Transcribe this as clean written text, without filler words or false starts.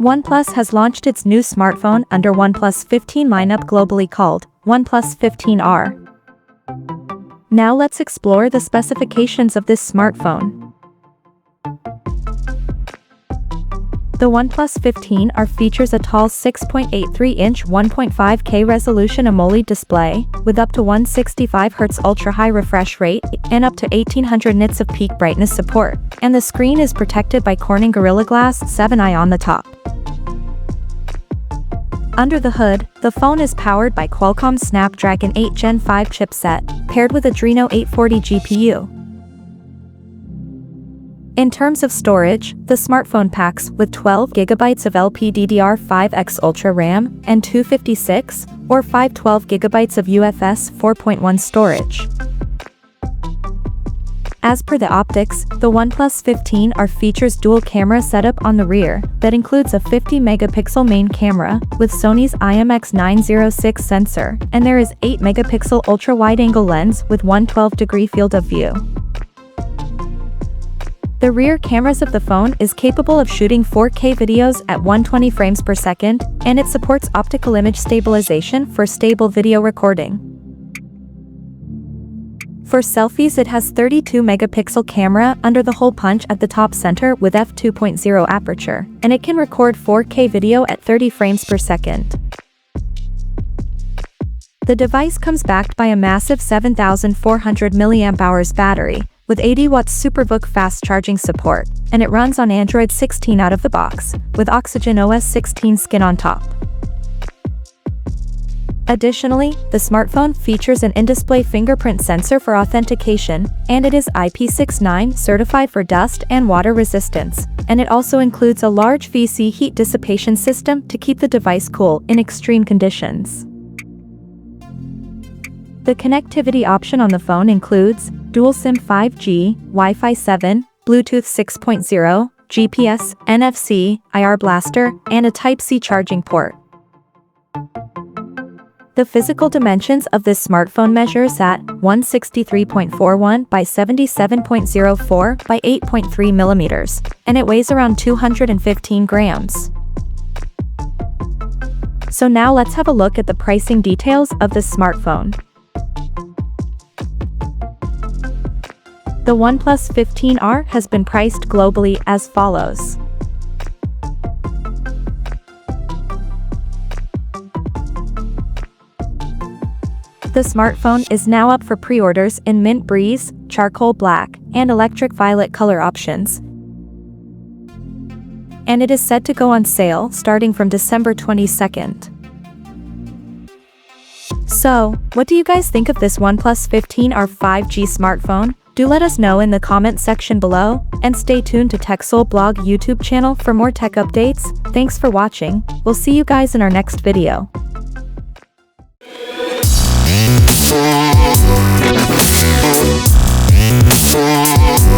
OnePlus has launched its new smartphone under OnePlus 15 lineup globally called OnePlus 15R. Now let's explore the specifications of this smartphone. The OnePlus 15R features a tall 6.83-inch 1.5K resolution AMOLED display, with up to 165Hz ultra-high refresh rate and up to 1800 nits of peak brightness support, and the screen is protected by Corning Gorilla Glass 7i on the top. Under the hood, the phone is powered by Qualcomm's Snapdragon 8 Gen 5 chipset, paired with Adreno 840 GPU. In terms of storage, the smartphone packs with 12GB of LPDDR5X Ultra RAM and 256 or 512GB of UFS 4.1 storage. As per the optics, the OnePlus 15R features dual camera setup on the rear that includes a 50-megapixel main camera with Sony's IMX906 sensor, and there is 8-megapixel ultra-wide-angle lens with 112-degree field of view. The rear cameras of the phone is capable of shooting 4K videos at 120 frames per second, and it supports optical image stabilization for stable video recording. For selfies, it has 32-megapixel camera under the hole punch at the top center with f2.0 aperture, and it can record 4K video at 30 frames per second. The device comes backed by a massive 7,400 mAh battery, with 80-watt SuperVOOC fast charging support, and it runs on Android 16 out of the box, with Oxygen OS 16 skin on top. Additionally, the smartphone features an in-display fingerprint sensor for authentication, and it is IP69 certified for dust and water resistance, and it also includes a large VC heat dissipation system to keep the device cool in extreme conditions. The connectivity option on the phone includes dual SIM 5G, Wi-Fi 7, Bluetooth 6.0, GPS, NFC, IR blaster, and a Type-C charging port. The physical dimensions of this smartphone measures at 163.41 by 77.04 by 8.3 millimeters, and it weighs around 215 grams. So now let's have a look at the pricing details of this smartphone. The OnePlus 15R has been priced globally as follows. The smartphone is now up for pre-orders in mint breeze, charcoal black, and electric violet color options, and it is set to go on sale starting from December 22nd. So, what do you guys think of this OnePlus 15R 5G smartphone? Do let us know in the comment section below, and stay tuned to TechSole Blog YouTube channel for more tech updates. Thanks for watching, we'll see you guys in our next video. Yeah.